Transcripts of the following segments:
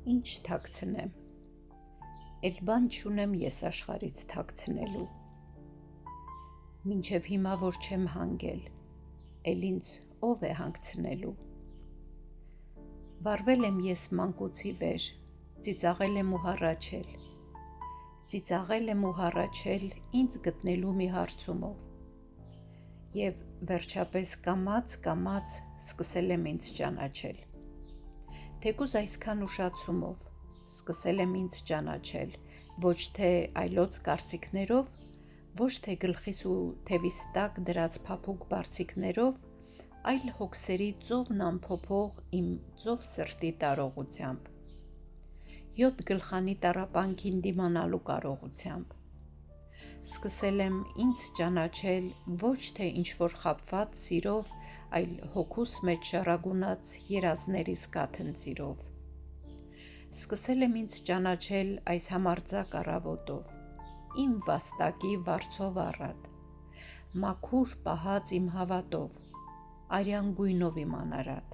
Ինչ թաքցնեմ, էլ բան չունեմ ես աշխարից թաքցնելու, մինչև հիմա որ չեմ հանգել, էլ ինձ ով է հանգցնելու, վարվել եմ ես մանկոցի վեր, ծիծաղել եմ ու հառաչել, ծիծաղել եմ ու հառաչել ինձ գտնելու մի հարցումով, և վերջապես կամաց սկսել եմ ինձ ճանաչել, թեկուզ այսքան ուշացումով, սկսել եմ ինձ ճանաչել, ոչ թե այլոց կարծիքներով, ոչ թե գլխիս ու թևիս տակ դրած փափուկ բարձիկներով, այլ հոգսերի ծովն ամփոփող իմ ծով սրտի տարողությամբ, 7 գլխանի տառապանքին դիմանալու կարողությամբ, սկսել եմ ինձ ճանաչել ոչ թե ինչ-որ խաբված սիրով, այլ հոգուս մեջ շառագունած երազներիս կաթնծիրով, սկսել եմ ինձ ճանաչել այս համարձակ առավոտով, իմ վաստակի վարձով առատ, մաքուր պահած իմ հավատով, արյան գույնով իմ անարատ,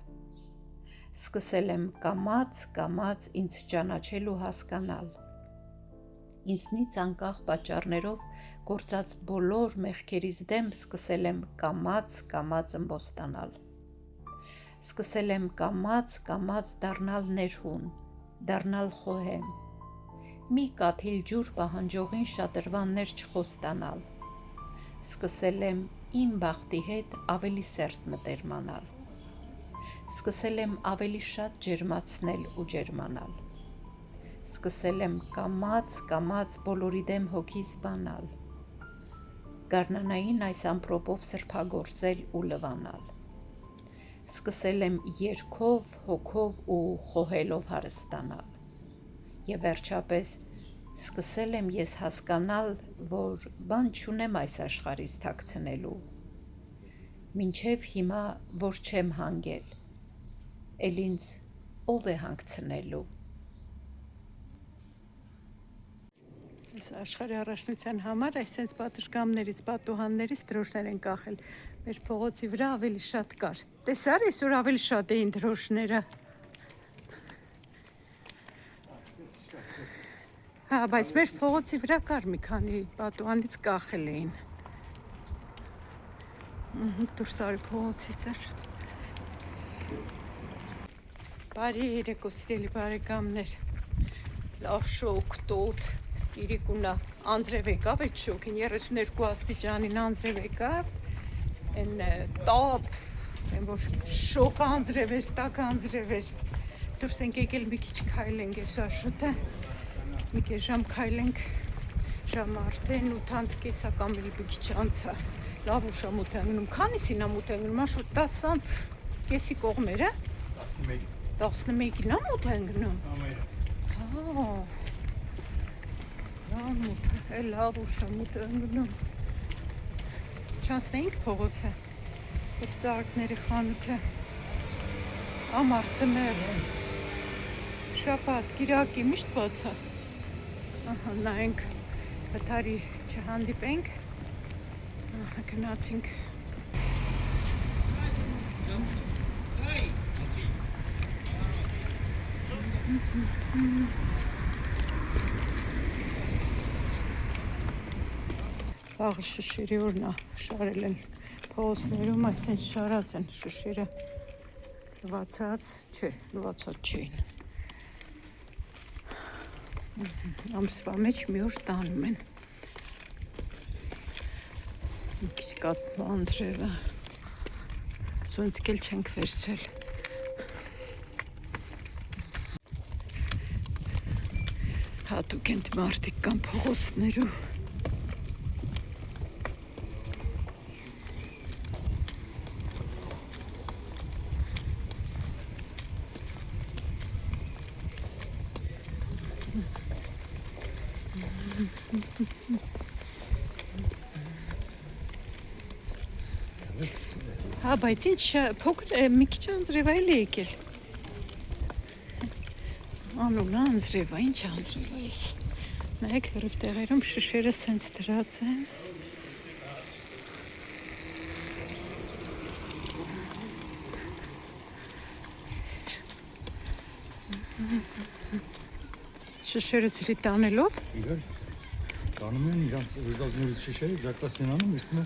սկսել եմ կամաց ինձ ճանաչել ու հասկանալ, ինձնից անկախ պատճառներով գործած բոլոր մեղքերիս դեմ սկսել եմ կամաց ըմբոստանալ, սկսել եմ կամաց դառնալ ներհուն, դառնալ խոհեմ, մի կաթիլ ջուր պահանջողին շատրվաններ չխոստանալ, սկսել եմ իմ բախտի հետ ավելի սերտ մտերմանալ, սկսել եմ ավելի շատ ջերմացնել ու ջերմանալ, սկսել եմ կամաց բոլորի դեմ հոգիս բանալ, գարնանային այս ամպրոպով սրբագործել ու լվանալ, սկսել եմ երգով, հոգով ու խոհելով հարստանալ, և վերջապես սկսել եմ ես հասկանալ, որ բան չունեմ այս աշխարհից թաքցնելու, մինչև հիմա որ չեմ հանգել, էլ ինձ ով է հանգցնելու: Այս աշխարհի առաջնության համար այսենց պատշգամբներից, պատուհաններից դրոշներ են կախել, մեր փողոցի վրա ավելի շատ կար, տեսա՞ր այսօր ավելի շատ էին դրոշները, հա, բայց մեր փողոցի վրա կար մի քանի պատուհանից կախել էին, դուրս արի փողոցից էր, բարի երեկո սիրելի բարեկամներ, լավ շոգ, տոտ, իրիկունա, անձրև եկավ այդ շոգին, 32 աստիճանին անձրև եկավ, են տապ, են որ շոգ անձրև էր, տաք անձրև էր, դուրս ենք եկել մի քիչ քայլենք ես ու Աշոտը, մի քիչ ժամ քայլենք, ժամ արդեն 8:30 կամ մի քիչ անցա, լավ ուշ եմ ուտ ընկնում, քանիսին եմ ուտ ընկնում, Աշոտ 10:30 կողմերը, 11-ին եմ ուտ ընկնում, լավ ուշ եմ ուտ ընկնում, չանցնեինք փողոցը, այս ծաղիկների խանութը, ամառ ձմեռ, շաբաթ, կիրակի միշտ բաց է, նայենք վթարի չհանդիպենք, գնացինք, վաղը շշերի օրն է, շարել են փողոցներում, այսինչ շարած են շշերը, լվացած չէին, ամսվա մեջ մի օր տանում են, մի քիչ կատնում անձրևը, սունցք էլ չենք վերցրել, հատուկ են մարդիկ կան փողոցներում, հա, բայց ինչ փոքր մի քիչ անձրև է եկել, անուն անձրև է, ինչ անձրև է ես, նայեք լրիվ տեղերում շշերը սենց դրած են, շշերը ծրի տանելով։ Իրար տանում են իրանց ուզած նորից շշերը ձակասեն անում, իսկ մը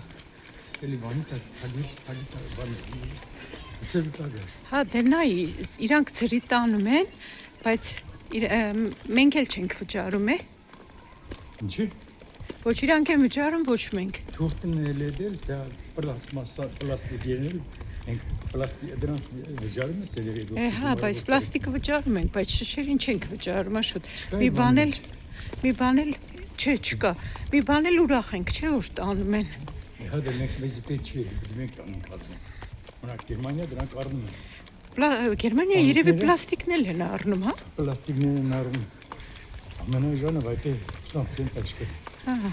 էլի բանի հագի բանի ծրի տագար։ Հա դե նայ իրանք ծրի տանում են, բայց մենք էլ չենք վճարում է։ Ինչի՞։ Ոչ իրանք են վճարում, ոչ մենք։ Թուղթն էլ էդել, դա պլաստիկ երնել, ենք պլաստիկ դրանց վճարում ես երևի դու։ Հա, բայց պլաստիկը վճարում ենք, բայց շշերին չենք վճարում, աշոտ։ Մի բան էլ չկա։ Մի բան էլ ուրախ ենք, չէ՞ որ տանում են։ Հա դե մենք մեզ պետք չի, մենք տանենք ասում։ Մնաք Գերմանիա դրանք առնում են։ Գերմանիա երևի պլաստիկն էլ են առնում, հա։ Պլաստիկն են առնում։ Ամենաժանը վայտե 20 սենտ աչք է։ Հա։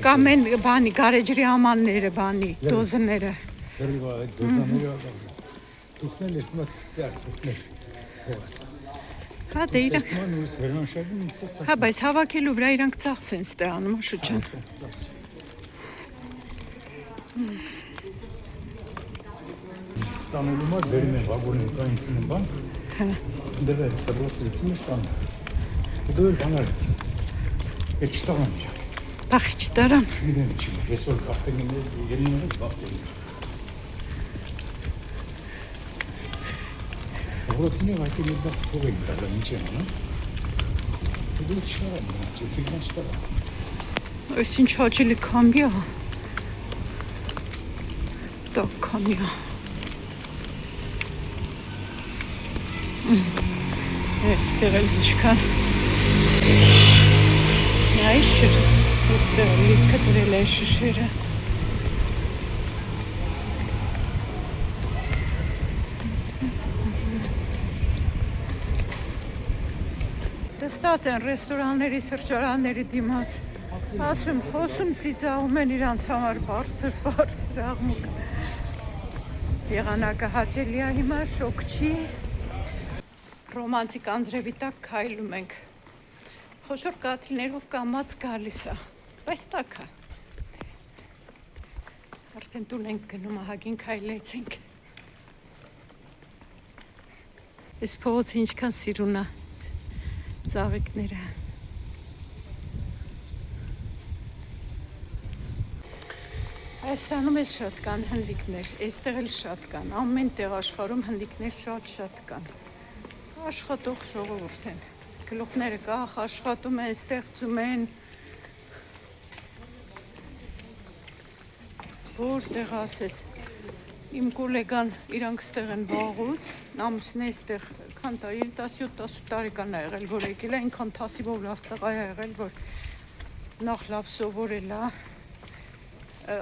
Կամ են բանի գարեջրի ամանները, բանի դոզները։ Դեռ այդ դոզաները թուղթներ ես մոտ թուղթներ։ Հա դե իրանք։ Հա բայց հավաքելու վրա իրանք ծախս են ստանում, շուչան։ Տանելու մոտ վերում են վագոնին կանցին են բան։ Հա։ Դեռ դրոցից միշտ տան։ Դու էլ բանալից։ Էջ տան։ Բախ չտարան։ Չգիտեմ չի։ Այսօր կախտենին երիները բախտեն։ Ռոցինը վայտի մի բախտ փողին տալը ինչ են, հա։ Դու չարան, չգիտեմ չտա։ Այս ինչ հաճելի կամբիա։ Так կամբիա։ Այստեղ էլ ինչքան Այս շշերը, այստեղ լիքը դրել են շշերը։ Դստած են ռեստորանների, սրճարանների դիմաց, ասում, խոսում ծիծաղում են իրանց համար բարձր աղմուկ։ Եղանակը հաճելի է հիմա, շոկ չի։ Ռոմանտիկ անձրևի տակ քայլում ենք։ Խոշոր կաթիլներով կամած գալիս է, բայց տակ է։ Արդեն տուն ենք գնում, ահագին քայլեցինք։ Այս փողոցը ինչքան սիրուն է, ծաղիկները։ Հայաստանում էլ շատ կան հնդիկներ, այստեղ էլ շատ կան, ամեն տեղ աշխարհում հնդիկներ շատ կան։ Աշխատող ժողովուրդ են, գլուխները կախ աշխատում են, ստեղծում են, որտեղ ասես, իմ կոլեգան իրանք ստեղ են վաղուց, ամուսինը այստեղ քան 17-18 տարեկան է եղել, որ եկել է, այնքան թասիվով լավ տղա է եղել, որ նախ լավ սովորել է,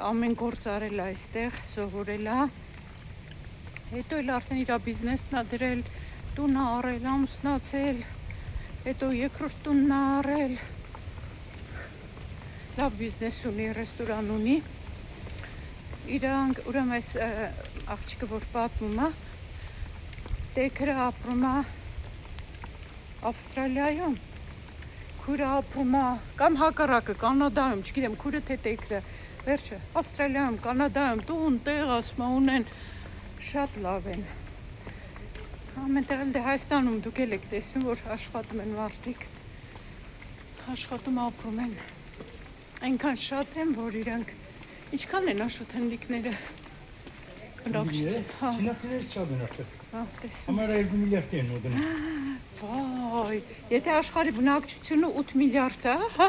ամեն գործ արել է այստեղ, սովորել է, հետո էլ արդեն իր բիզնեսն է դրել, տուն է առել, ամուսնացել, հետո երկրորդ տունն է առել, լավ բիզնես ունի, ռեստորան ունի, իրանք, ուրեմն այս աղջիկը, որ պատմում է, տեքրը ապրում է Ավստրալիայում, քուրը ապրում է, կամ հակառակը, Կանադայում, չգիտեմ, քուրը թե տեքրը, վերջը, Ավստրալիայում, Կանադայում, տուն, տեղ, ասում ունեն, շատ լավ են։ Ամենտեղ էլ դե Հայաստանում դուք էլ եք տեսնում, որ աշխատում են մարդիկ, աշխատում ապրում են, այնքան շատ են, որ իրանք, ինչքան են աշոտ հնդիկները, Չինացիներից շատ են արդեն, համարը 2 միլիարդ են ուդնում։ Վայ, եթե աշխարհի բնակչությունը 8 միլիարդ է, հա,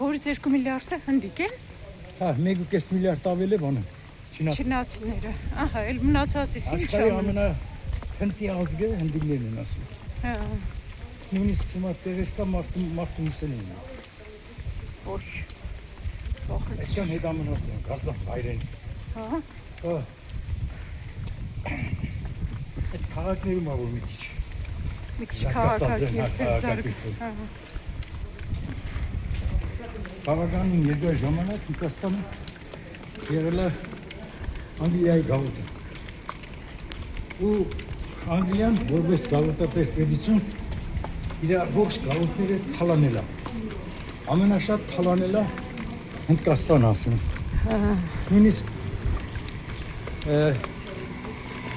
որից 2 միլիարդը հնդիկ են։ Հա, 1.5 միլիարդ ավել է բանը, չինացիները, ահա, էլ մնացածից ինչ աշխարհի ամենահնդի ազգը հնդիկներն են ասում։ Հա։ Նույնիսկ սմա տեղեր կա մարդու միսեն են։ Ոչ, վախեց։ Այսքան հետամնաց են, գազան, հայրեն։ Հա։ Այդ քաղաքներում ա որ մի քիչ։ Մի քիչ քաղաքակիրթ։ Բավականին երկար ժամանակ Հնդկաստանը եղել է Անգլիայի գաղութը։ Ու Անգլիան որպես գաղութատեր պետություն իր ողջ գաղութները թալանել է։ Ամենաշատ թալանել է Հնդկաստան ասում։ Նույնիսկ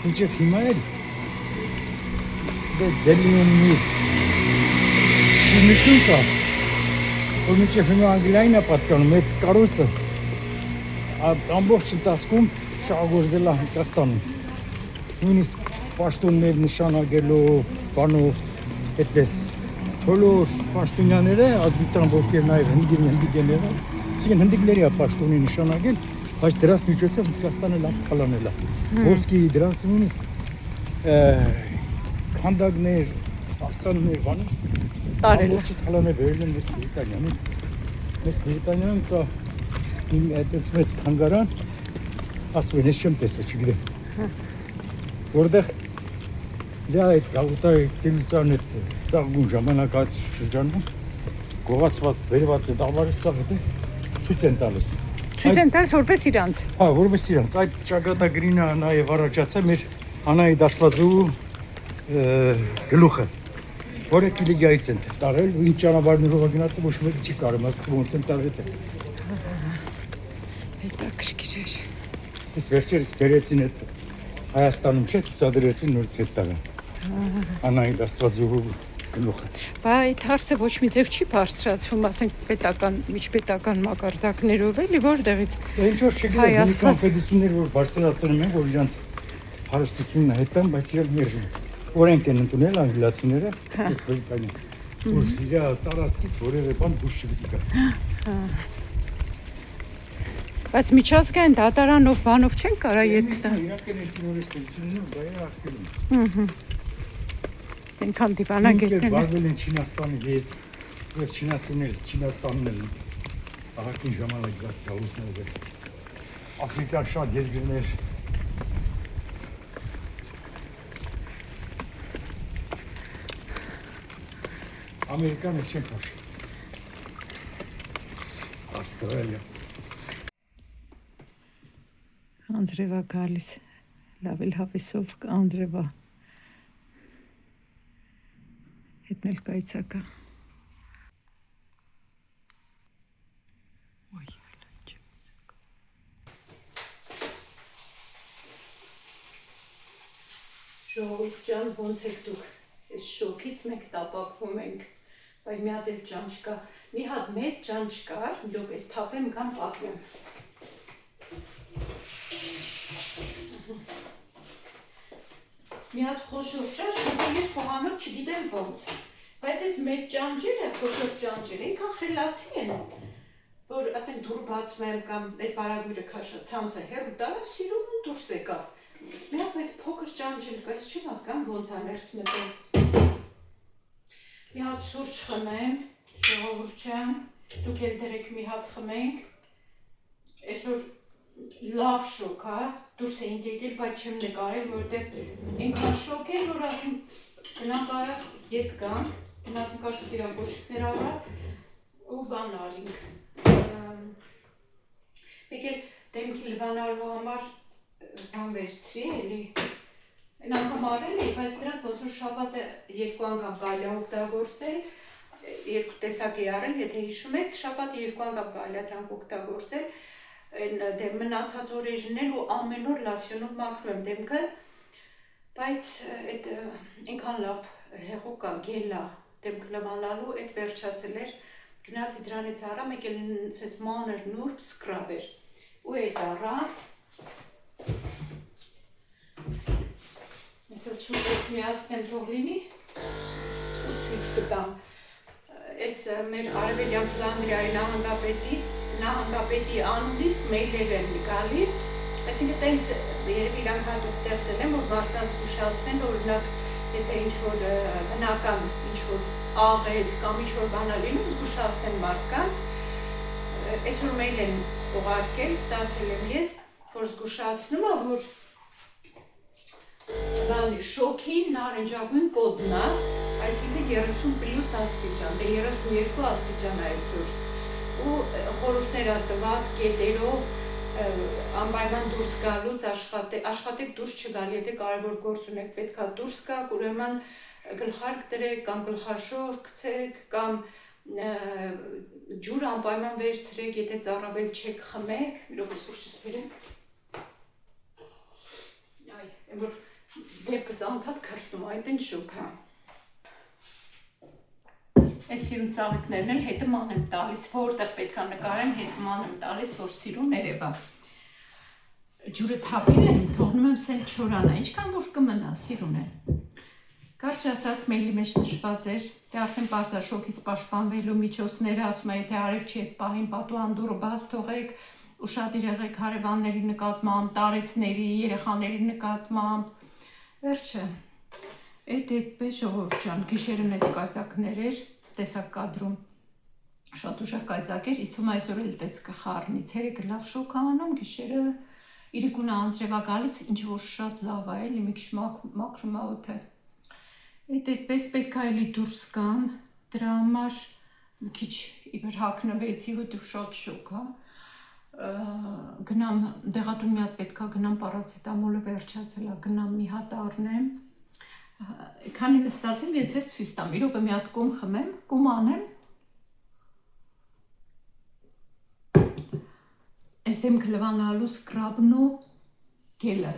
ինչը հիմա էլ դե դելիումի Ուրիշում կա, որ մինչև հիմա անգլիային է պատկանում, մեկ կառույցը ամբողջ ընթացքում շահագործել է Հայաստանում։ Նույնիսկ պաշտոններ նշանագելով, բանով, այդպես։ Բոլոր պաշտոնյաները, ազգությամբ ովքեր նաև հնդիկները, այսինքն հնդիկների է պաշտոնի նշանագել, բայց դրանց միջոցով Հայաստանը լավ կլանել է։ Ոսկի դրանց նույնիսկ քանդակներ, արձաններ, բաներ Տարել։ ամբողջը թալանը վերել են մեզ Բրիտանիան։ Մեզ Բրիտանիան կա իմ այդպես մեծ թանգարան, ասում են, ես չեմ տեսել, չգիտեմ։ Որտեղ դրա այդ գաղութայի տիրության այդ ծաղկուն ժամանակած շրջանում գողացված, բերված այդ ավարը սա հետը ցույց են տալիս։ Ցույց են տալիս որպես իրանց։ Հա, որպես իրանց։ Այդ ճակատագրինը նաև առաջացա մեր Անայի Դասվածու գլուխը, որը Կիլիգիայից են տարել, ու ինչ ճանապարհներով գնացել, ոչ մեկը չի կարող ասել ոնց են տարել դա։ Հետաքրքիր էր։ Այս վերջերս բերեցին այդ Հայաստանում չէ, ցուցադրեցին նորից այդ տարան։ Անայի Դասվածու գլուխը։ Բայց հարցը ոչ մի ձև չի բարձրացվում, ասենք պետական, միջպետական մակարդակներով էլի, որտեղից Ինչ որ չգիտեմ, հիմիկան պետություններ որ բարձրացնում են, որ իրանց հարստությունն հետան, բայց իրենք մերժում են։ Օրենք են ընդունել անգլիացիները, այս Բրիտանիան, որ իրա տարածքից որևէ բան դուրս չպիտի գա։ Բայց միջազգային դատարանով բանով չեն կարա ետ տա։ Իրանք են ներքինորից պետությունները դա է արգելում։ Այնքան դիվանագետներ են։ Վարվել են Չինաստանի հետ, եւ չինացիներ, Չինաստանն էլ ահագին ժամանակ գազ գալուտներ։ Աֆրիկա շատ երկրներ Ամերիկանը չեն քաշել։ Ավստրալիա։ Անձրևա գալիս, լավ էլ հավեսով անձրևա։ Հետնել կայցակա։ Ոյ, լաջ։ Ժողովուրդ ջան, ոնց եք դուք։ Այս շոկից մենք տապակվում ենք։ Բայց մի հատ էլ ճանճ կա։ Մի հատ մեծ ճանճ կար, մի րոպե թափեմ կամ պատմեմ։ Մի հատ խոշոր ճանճ, ես փոխանակ չգիտեմ ոնց։ Բայց այս մեծ ճանճերը, խոշոր ճանճերը, ինքան խելացի են, որ ասենք դուռ բացում եմ կամ այդ վարագույրը քաշա ցանցը հեռու տարա, սիրում ու դուրս եկավ։ Մի հատ մեծ փոքր ճանճ էլ կա, ես չեմ հասկանում ոնց ա ներս մտել։ Մի հատ սուրճ խմեմ, ժողովուրդ ջան, դուք էլ դրեք մի հատ խմենք։ Այսօր լավ շոկ, հա, դուրս էինք եկել, բայց չեմ նկարել, որովհետև այնքան շոկ էր, որ ասում գնանք արագ ետ գանք, գնացինք աշխատիր կոշիկներ առատ ու բան արինք։ Մեկ էլ դեմքի լվանալու համար բան վերցրի, էլի Այն անգամ արել էի, բայց դրանք ոնց որ շաբաթը երկու անգամ կարելի է օգտագործել, երկու տեսակ էի արել, եթե հիշում եք, շաբաթը երկու անգամ կարելի է դրանք օգտագործել, այն մնացած օրերին էլ ու ամեն օր լասյոնով մաքրում եմ դեմքը, բայց այդ այնքան լավ հեղուկ է, գել է դեմքը լվանալու, այդ վերջացել էր, գնացի դրանից առա, մեկ էլ սենց մանր նուրբ սկրաբ էր, ու այդ առա, Ես սուրճս միասնեմ թող լինի ու ցույց կտամ։ Այս մեր Արևելյան Ֆլանդրիայի նահանգապետի անունից մեյլեր են գալիս, այսինքն տենց երևի իրանք հատուկ ստեղծել են, որ մարդկանց զգուշացնեն, օրինակ եթե ինչ-որ բնական ինչ-որ աղետ կամ ինչ-որ բան ա լինում, զգուշացնեն մարդկանց։ Այսօր մեյլ են ուղարկել, ստացել եմ ես, որ զգուշացնում է, որ շոքին նարնջագույն կոդն է, այսինքն 30+ աստիճան, դե 32 աստիճան է այսօր, ու խորհուրդներ ա տված կետերով անպայման դուրս գալուց աշխատեք դուրս չգալ, եթե կարևոր գործ ունեք, պետք է դուրս գաք, ուրեմն գլխարկ դրեք կամ գլխաշոր գցեք կամ ջուր անպայման վերցրեք, եթե ծառավել չեք խմեք, իրոք սուրճս բերեմ։ Այ, որ դեպքս անդադ քրտում, այդ ինչ շոք է։ Այս սիրուն ծաղիկներն էլ հետման եմ տալիս, որտեղ պետք է նկարեմ, հետման եմ տալիս, որ սիրուն երևա։ Ջուրը թափել եմ, թողնում եմ սել չորանա, ինչքան որ կմնա, սիրուն է։ Կարճ ասած մեյլի մեջ նշված էր, թե արդեն պարզաշոկից պաշտպանվելու միջոցները, ասում է, թե արև չի այդ պահին պատուանդուրը բաց թողեք, ուշադիր եղեք հարևանների նկատմամբ, տարեցների, երեխաների նկատմամբ։ Վերջը, այդպես ժողովուրդ ջան, գիշերը մեծ կայծակներ էր, տեսակ կադրում, շատ ուժեղ կայծակ էր, իսկ թվում այսօր էլ տեց կխառնի, ցերեկը լավ շոկ անում, գիշերը իրիկունը անձրևա գալիս, ինչ որ շատ լավ է, էլի մի քիչ մաքրում է օդը։ Այդպես պետք է էլի դուրս գամ, դրա համար մի քիչ իբր հագնվեցի, որտեղ շատ շոկ է։ Գնամ դեղատուն մի հատ պետք է գնամ պարացետամոլը վերջացել է, գնամ մի հատ առնեմ։ Քանի նստացել ես ձեզ ցույց տամ, իրոք մի հատ կում խմեմ, կում անեմ։ Այս դեմքը լվանալու սկրաբն ու գելը։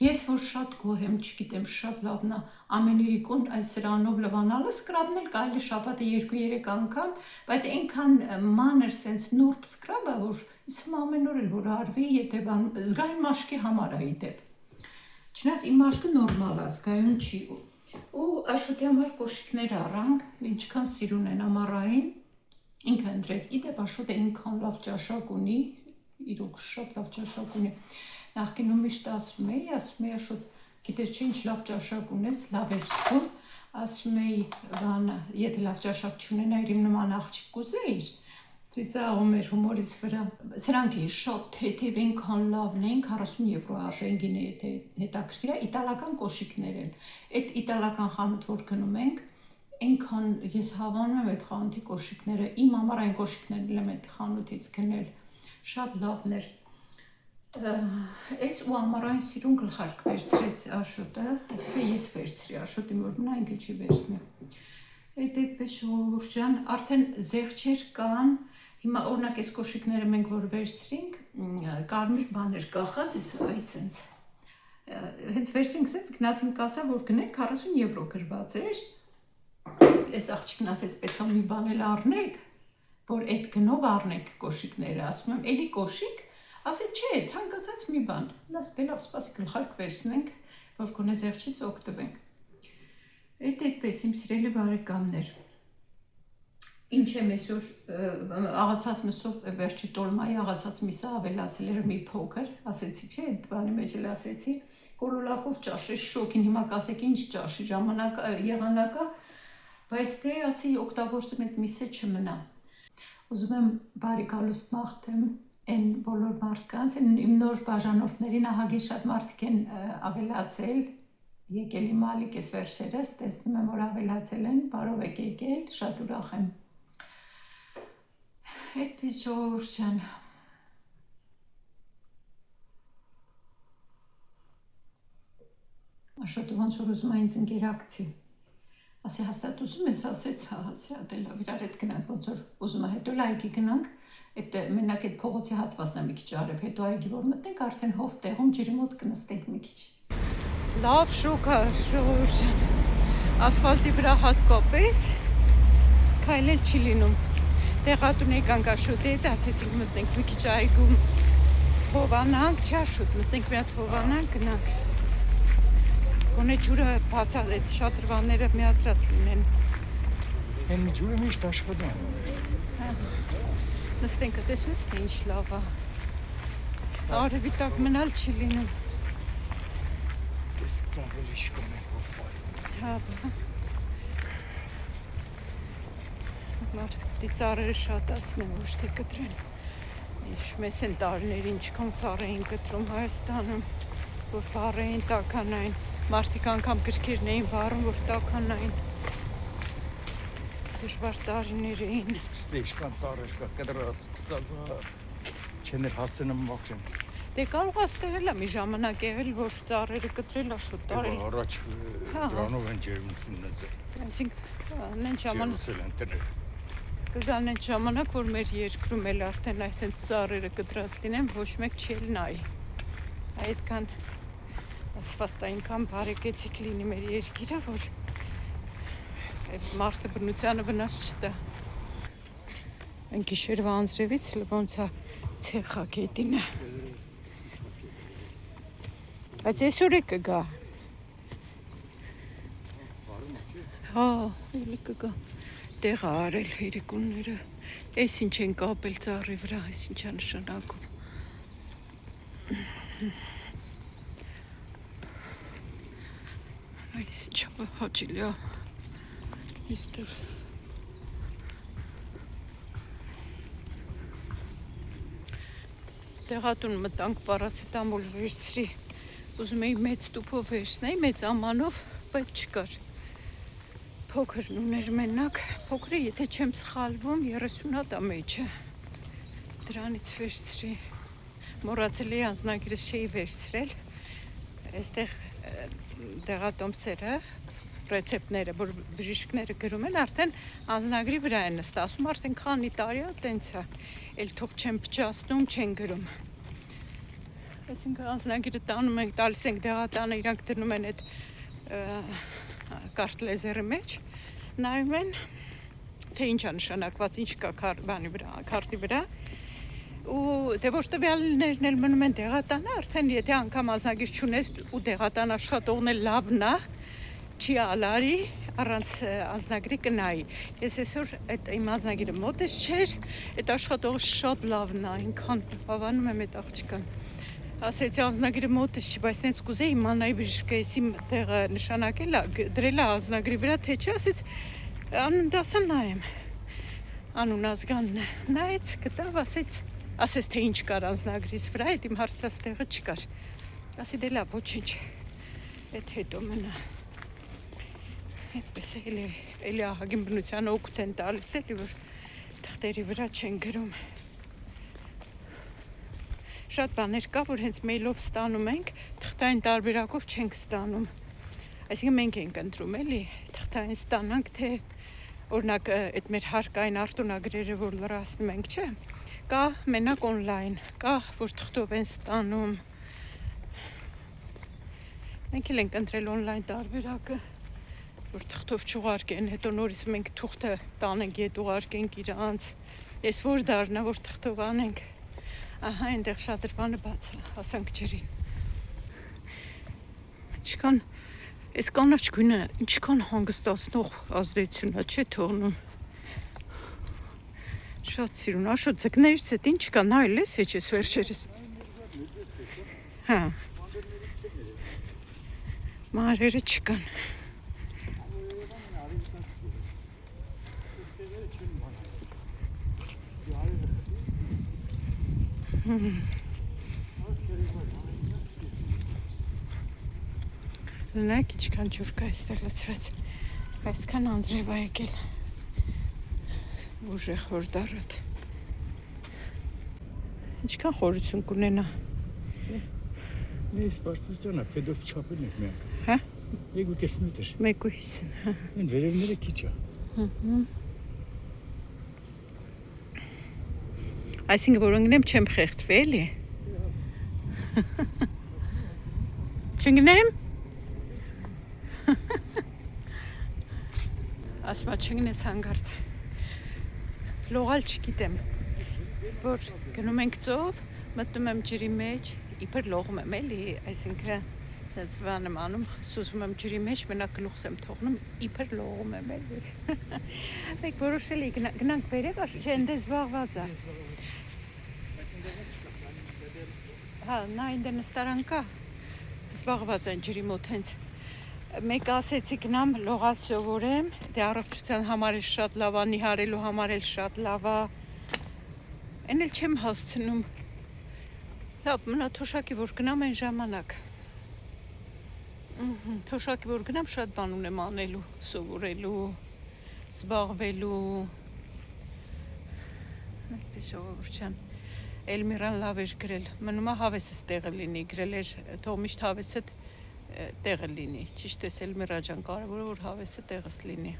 Ես որ շատ գոհ եմ, չգիտեմ, շատ լավն է, ամեն իրիկուն այս սրանով լվանալը, սկրաբն էլ կարելի շաբաթը 2-3 անգամ, բայց այնքան մանր սենց նուրբ սկրաբ է, որ իսկում ամեն օր էլ որ արվի, եթե զգայուն մաշկի համար է իդեպ։ Չնայած իմ մաշկը նորմալ է, զգայուն չի։ Ու Աշոտի համար կոշիկներ առանք, ինչքան սիրուն են ամառային, ինքը ընտրեց, իդեպ Աշոտը ինքան լավ ճաշակ ունի, իրոք շատ լավ ճաշակ ունի։ Նախկինում միշտ ասում էի, Աշոտ, գիտես չէ ինչ լավ ճաշակ ունես, լավ էր զգում, ասում էի, Վանը, եթե լավ ճաշակ չունենայիր իմ նման աղջիկ կուզեիր, ծիծաղում էր հումորից վրա։ Սրանք էին շատ թեթև այնքան լավն էին, 40 եվրո արժեն գինի, եթե հետաքրքիր է, իտալական կոշիկներ են։ Այդ իտալական խանութ որ գնում ենք, այնքան ես հավանում եմ այդ խանութի կոշիկները, իմ ամառային կոշիկներն եմ այդ խանութից գնել, շատ լավն էր։ Այս ու ամառային սիրուն գլխարկ վերցրեց Աշոտը, այսինքն ես վերցրի, Աշոտի որ մնա ինքը չի վերցնի։ Այդպես ժողովուրդ ջան, արդեն զեղչեր կան, հիմա օրինակ այս կոշիկները մենք որ վերցրինք, կարմիր բաներ կախած, այսենց, հենց վերցրինք սենց, գնացինք կասա, որ գնենք 40 եվրո գրված էր, այս աղջիկն ասեց պետք է մի բան էլ առնեք, որ այդ գնով առնեք կոշիկները, ասում եմ, էլի կոշիկ, ասեց չէ, ցանկացած մի բան, ասել լավ, սպասի գլխարկ վերցնենք, որ գոնե զեղչից օգտվենք։ Այդպես իմ սիրելի բարեկամներ, ինչ եմ այսօր աղացած մսով վերջի տոլմայի աղացած միսը ավելացել էր մի փոքր, ասեցի չէ, այդ բանի մեջ էլ ասեցի, կոլոլակով ճաշի շոկին, հիմա կասեք ինչ ճաշի եղանակա, բայց թե ասի օգտագործում այդ միսը չմնա։ Ուզում եմ բարի գալուստ մաղթեմ այն բոլոր մարդկանց, իմ նոր բաժանորդներին ահագին շատ մարդիկ են ավելացել, եկել իմ ալիք ես վերջերս, տեսնում եմ, որ ավելացել են, բարով եք եկել, շատ ուրախ եմ։ Այդպես ժողովուրդ ջան։ Աշոտը ոնց որ ուզում է ինձ ընկերակցի։ Ասի հաստատ ուզում ես, ասեց, հա, ասի, դե լավ, իրար հետ գնանք, ոնց որ ուզում է, հետո լայքի գնանք, այդ մենակ այդ փողոցի հատվածն է մի քիչ արև, հետո այգի որ մտնենք, արդեն հով տեղում ջրի մոտ կնստենք մի քիչ։ Լավ շոկ է, ժողովուրդ ջան, ասֆալտի վրա հատկապես քայլել չի լինում։ Տեղատուն եկանք Աշոտի հետ, ասեցինք մտնենք մի քիչ այգում հովանանք, չի Աշոտ, մտնենք մի հատ հովանանք, գնանք։ Գոնե ջուրը բացա, այդ շատրվանները միացրած լինեն։ Այն ջուրը միշտ աշխատում է։ Նստենք, տեսնես թե ինչ լավ է։ Արևի տակ մնալ չի լինում։ Ես ծաղրել իշխում եմ հովպայում։ Հա, մարդիկ դի ծառերը շատացնեն, ոչ թե կտրեն։ Հիշում ես են տարիներ ինչքան ծառ էին կտրում Հայաստանում, որ վառեին, տաքանային, մարդիկ անգամ գրքերն էին վառում, որ տաքանային։ Դժվար տարիներ էին։ Ստե ինչքան ծառեր կա, կտրած, սկսած չեն էլ հասցնում մաքրեն։ Դե կարող է ստեղել է մի ժամանակ եղել, որ ծառերը կտրել Աշոտ տարել։ Առաջ դրանով են ջերմություն ունեցել։ Այսինքն նենց ժամանակ ջերմություն են տնել։ Կգան այդ ժամանակ, որ մեր երկրում էլ արդեն այսենց ծառերը կտրած լինեն, ոչ մեկ չել նայի։ Այդքան ասֆաստ այնքան բարեկեցիկ լինի մեր երկիրը, որ Մարդը բնությանը վնաս չտա։ Այն գիշերվա անձրևից ոնց է ցեխակետինը։ Բայց այսօր է կգա։ Հա, էլի կգա։ Տեղ արել երեկոները։ Այս ինչ են կապել ծառի վրա, այս ինչ է նշանակում։ Այս ինչ հաճելի է։ Իստեղ տեղատուն մտանք պարացետամոլ վերցրի։ Ուզում էի մեծ տուփով վերցնեի, մեծ ամանով, բայց չկար։ Փոքրն ուներ մենակ, փոքրը եթե չեմ սխալվում 30 հատ մեջը։ Դրանից վերցրի։ Մոռացել էի անձնագիրս չէի վերցրել։ Այստեղ դեղատոմսերը, ռեցեպտները, որ բժիշկները գրում են, արդեն անձնագրի վրա են նստասում, արդեն քանի տարի է տենց է, էլ թող չեն փչացնում, չեն գրում։ Այսինքն անձնագիրը տանում ենք, տալիս ենք դեղատանը, իրանք դնում են այդ կարտ լեզերի մեջ, նայում են, թե ինչ է նշանակված, ինչ կա բանի վրա, քարտի վրա, ու դե որ տվյալներն էլ մնում են դեղատանը, արդեն եթե անգամ անձնագիր չունես ու դեղատան աշխատողն էլ լավն է, չի ալարի, առանց անձնագրի կնայի։ Ես այսօր այդ իմ անձնագիրը մոտս չէր, այդ աշխատողը շատ լավն է, այնքան հավանում եմ այդ աղջկան։ Ասեցի անձնագրի մոտս չի, բայց նենց կուզեի իմանայի բժիշկը էս իմ տեղը նշանակել է, դրել է անձնագրի վրա, թե չէ, ասեց անուն դասա նայեմ, անուն ազգանն է, նայեց, գտավ, ասեց թե ինչ կար անձնագրիս վրա, այդ իմ հարցրած տեղը չկար, ասի դե լավ, ոչինչ, այդ հետո մնա, այդպես էլի ահագին բնությանը օգուտ են տալիս էլի, որ թղթերի վրա չեն գրում, շատ բաներ կա, որ հենց մեյլով ստանում ենք, թղթային տարբերակով չենք ստանում, այսինքն մենք ենք ընտրում էլի, թղթային ստանանք, թե օրինակ այդ մեր հարկային արտոնագրերը, որ լրացնում ենք, չէ, կա մենակ օնլայն, կա, որ թղթով են ստանում, մենք էլ ենք ընտրել օնլայն տարբերակը, որ թղթով չուղարկեն, հետո նորից մենք թուղթը տանենք, ետ ուղարկենք իրանց, ես որ դառնա, որ թղթով անենք, ահա այնտեղ շատրվանը բաց է, հասանք ջրին, ինչքան, այս կանաչ գույնը ինչքան հանգստացնող ազդեցություն է, չէ թողնում, շատ սիրուն, աշոտ ձկներից էդ ինչ կա, նայել ես հեչ ես վերջերս, հա, մարերը չկան, Լնայք ինչքան ջուր կա այստեղ լցվեց, այսքան անձրև է եկել, ուժեղ հորդարդ, ինչքան խորություն կունենա, Ես բարձրությունը պետով չապել ենք միակ, հա, 1.5 մետր, 1.50, հա, են վերևները քիչ է, այսինքն որ ընգնեմ չեմ խեղդվի էլի, չընգնեմ, ասմա չընգնես հանգարց, լողալ չգիտեմ, որ գնում ենք ծով, մտնում եմ ջրի մեջ, իբր լողում եմ էլի, այսինքն դες բան եմ անում, սուզվում եմ ջրի մեջ, մենակ գլուխս եմ թողնում, իբր լողում եմ էլի, մեկ որոշել էի գնանք վերև, չէ ընդ է զբաղված է, հա, նա ինդ է նստարան կա, զբաղված են ջրի մոտ հենց, մեկ ասեցի գնամ լողալ սովորեմ, դե առողջության համար էլ շատ լավ է, նիհարելու համար էլ շատ լավ է, այն էլ չեմ հասցնում, լավ, մնա թոշակի որ գնամ այն ժամանակ, թոշակի որ գնամ շատ բան ունեմ անելու, սովորելու, զբաղվելու, այդպես ժողովուրդ Էլմիրան լավ էր գրել, մնում է հավեսս տեղը լինի, գրել էր, թող միշտ հավեսը տեղը լինի, ճիշտ ես Էլմիրա ջան, կարևորը որ հավեսը տեղս լինի։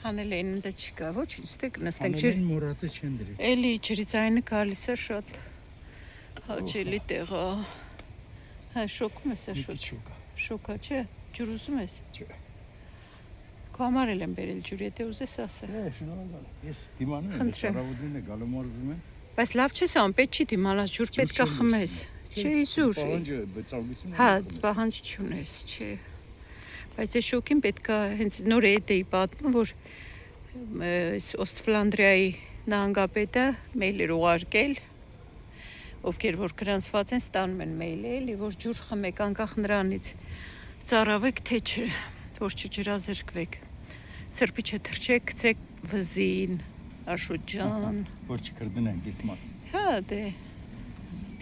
Հանել էին ընդ չկա, ոչինչ, ստեկ նստենք ջրի։ Մոռացել չեն դրել։ Էլի ջրի ձայնը գալիս է շատ հաճելի տեղ է։ Հա շոկում ես, շոկա, չէ, ջուր ուզում ես։ Չէ։ քո համար եմ բերել ջուր, եթե ուզես ասա։ Շնորհակալ եմ։ Ես դիմանում եմ, Խնդրեմ։ շարավուդին է գալու մարզում եմ։ Բայց լավ չես անում, պետք չի դիմանալ, ջուր պետք է խմես։ Չէ, իզուր։ Պահանջը բծալություն Հա, պահանջ չունես, չէ։ Բայց այս շոկին պետք է հենց նոր էի պատմում, որ Օստֆլանդրիայի նահանգապետը մեյլ էր ուղարկել, ովքեր որ գրանցված են ստանում են մեյլը, էլի որ ջուր խմեք անկախ նրանից ծարավեք թե չէ, որ չջրազրկվեք։ Սրբի չթրջեք, գցեք վզին, աշուջան։ Որ չկրդնենք այս մասից։ Հա, դե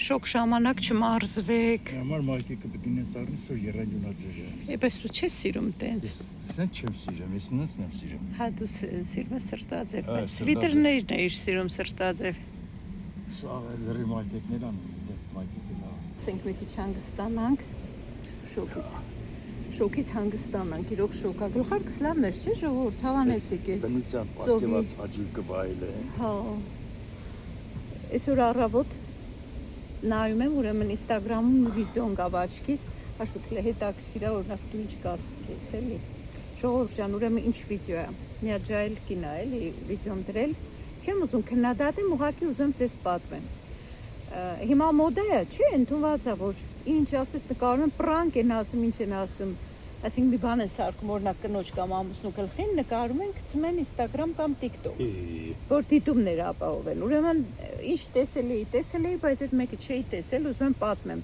շոկ ժամանակ չմարզվեք։ Համար մայրիկը պետք է ծառնի սոր երանդյունացել է։ Էպես դու չես սիրում տենց։ Ես չեմ սիրում, ես նենց եմ սիրում։ Հա դու սիրում ես սրտաձև, Հա, բայց սրտաձև։ սվիդերներն էիր սիրում սրտաձև։ Սա լրի մայրիկներ ան, դες մայրիկը լավ։ Ասենք մի քիչ հանգստանանք շոկից հանգստանանք, իրոք շոկա։ Գլխարկս լավն էր, չէ՞ ժողովուրդ, հավանեցիք ես։ Բնության պատկերված հաջուկը վայել է։ Հա։ Այսօր առավոտ նայում եմ, ուրեմն Instagram-ում վիդեոն կա աչքիս, աշուտ հետաքրքիր է, օրինակ դու ինչ կարծիք ես, էլի։ Ժողովուրդ ջան, ուրեմն ինչ վիդեո է։ Միաջայել կինա, էլի, վիդեոն դրել։ Չեմ ուզում քննադատեմ, ուղղակի ուզում ձեզ պատմեմ։ Հիմա մոդա է, չէ՞, ընդունված է, որ ինչ ասես նկարում են, պրանկ են ասում, ինչ են ասում։ Այսինքն մի բան են սարքում, օրինակ կնոջ կամ ամուսնու գլխին նկարում են, գցում են Instagram կամ TikTok, որ դիտումներ ապահովեն։ Ուրեմն ինչ տեսել էի, բայց այդ մեկը չէի տեսել, ուզում եմ պատմեմ։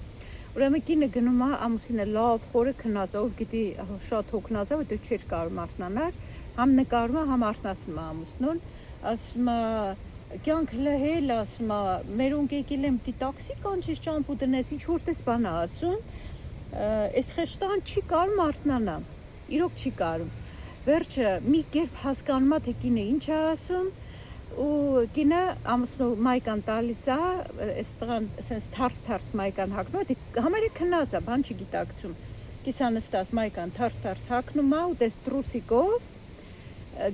Ուրեմն կինը գնում է, ամուսինը լավ խորը քնած է, ով գիտի շատ հոգնած է, որտեղ չէր կարող արթնանալ, համ նկարում է, համ արթնացնում է ամուսնուն, ասում է կյանք լհել, ասում է, մեր ունկեկել եմ դի տաքսի կանչես ճամփու դնես, ինչ որտես բան է ասում, այս խեշտան չի կարում արթնանա, իրոք չի կարում, վերջը մի կերպ հասկանում է, թե կինը ինչ է ասում, ու կինը ամուսնու մայկան տալիս է, այս տղան սենց թարս մայկան հագնում է, համարյա քնած է, բան չգիտակցում, կիսա նստած մայկան թարս հագնում է, ու տես տրուսիկով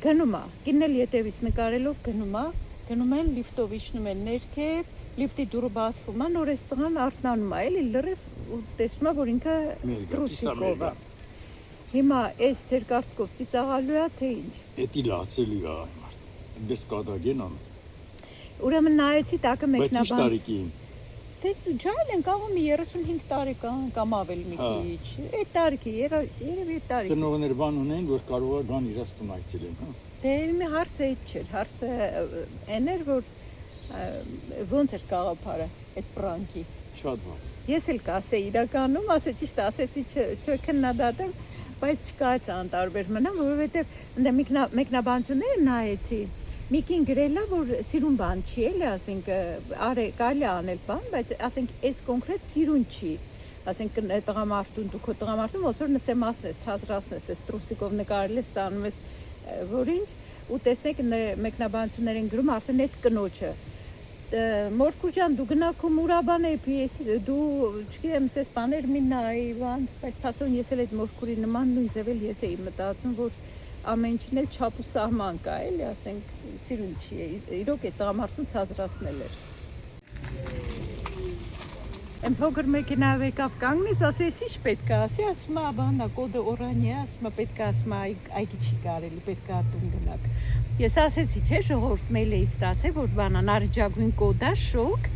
գնում է, կինն էլ ետևից նկարելով գնում են լիֆտով իջնում են ներքև, լիֆտի դուռը բացվում է, նոր այս տղան արթնանում է, էլի լրիվ ու տեսնում է, որ ինքը տրուսիկով է։ Հիմա այս ձեր կարծիքով ծիծաղալու է, թե ինչ։ Էդի լացելու է այն մարդ։ Դες կադագեն ան։ Ուրեմն նայեցի տակը Բայց ինչ մեկնաբան։ տարիքի։ Դե ջայլ են կարող մի 35 տարեկան կամ ավելի մի քիչ։ Այդ տարիքի, երևի այդ տարիքի։ Ծնողներ բան ունեն, որ կարող է գան իրաց տուն այցելեն, հա։ Դե մի հարցը այդ չէր, հարցը այն էր, որ ոնց էր գաղափարը այդ պրանկի։ Շատ վատ։ Ես էլ կասեի իրականում, ասե ճիշտ ասեցի չքննադատեմ, բայց չկա այս անտարբեր մնամ, որովհետև ընդ մեկնաբանությունները նայեցի։ Միկին գրել է, որ սիրուն բան չի, էլի, ասենք, կարելի է անել բան, բայց ասենք այս կոնկրետ սիրուն չի։ Ասենք տղամարդուն, դու քո տղամարդուն ոնց որ նսեմացն ես, ցածրացնես, ես տրուսիկով նկարել ես, ստանում ես, որ ինչ, ու տեսնեք մեկնաբանություններ են գրում արդեն այդ կնոջը։ Մորքուր ջան, դու գնա քո մուրաբան էփի, դու չգիտեմ, ես բաներ մի նայի, բան, բայց փասոն ես էլ այդ մորքուրի նման նույն ձև էլ ես էի մտածում, որ ամեն ինչն էլ չափ ու սահման կա, էլի, ասենք, սիրուն չի, իրոք է տղամարդուն ցածրացնել էր։ Եմ փոքր մեքենայով եկավ կանգնեց, ասես ինչ պետք է ասի, ասում է, բանա, կոդը օրանյա, ասում է, պետք է ասում է, այգի չի կարելի, պետք է տուն գնաք։ Ես ասեցի, չէ, ժողովուրդ մեյլ էի ստացել, որ բանա, նարնջագույն կոդ է, շոկ,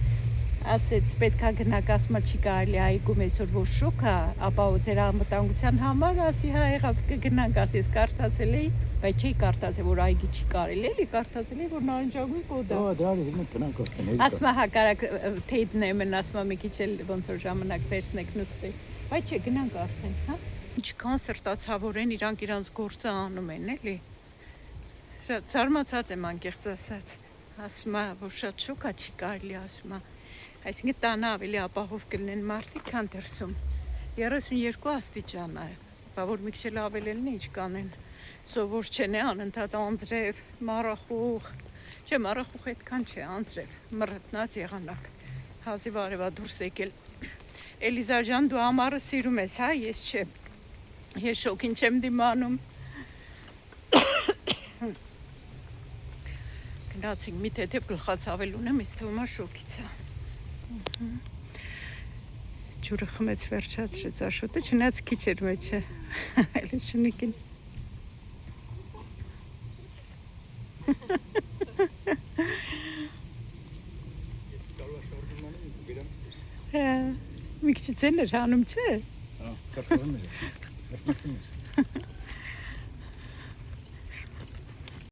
ասեց, պետք է գնաք, ասում է, չի կարելի այգում այսօր, որ շոկ է, ապա ձեր անվտանգության համար, ասի, հա, եղավ կգնանք, ասի, ես կարդացել էի, բայց չէի կարդացել, որ այգի չի կարելի, էլի կարդացել էի, որ նարնջագույն կոդ է։ Դա գնանք արդեն։ Ասում է հակարակ թեյդն եմ, ասում է մի քիչ էլ ոնց որ ժամանակ վերցնեք նստեք։ Բայց չէ, գնանք արդեն, հա։ Ինչքան սրտացավորեն իրանք իրանց գործը անում են, էլի։ Շատ զարմացած եմ անկեղծ ասած։ Ասում է, որ շատ շոկ է, չի կարելի, ասում է։ Այսինքն տանը ավելի ապահով կլինեն մարդիկ, քան դրսում։ 32 աստիճան է, բա որ մի քիչ էլ ավել լինի, ինչ կանեն։ Սովոր չեն անընդհատ անձրև, մառախուղ։ Չէ, մառախուղ այդքան չէ, անձրև, մռտնած եղանակ։ Հազիվ արևա դուրս եկել։ Էլիզա ջան, դու ամառը սիրում ես, հա, ես չէ։ Ես շոկին չեմ դիմանում։ Գնացինք մի թեթև գլխացավել ունեմ, ինձ թվում է շոկից է։ Ջուրը խմեց վերջացրեց աշոտը, չնայած քիչ էր մեջը, այլ շնիկին։ Ես կարող եմ շարժում անեմ, վերամ պսեր։ Հա, մի քիչ ցելեր հանում չէ։ Հա, կարգավորում եմ։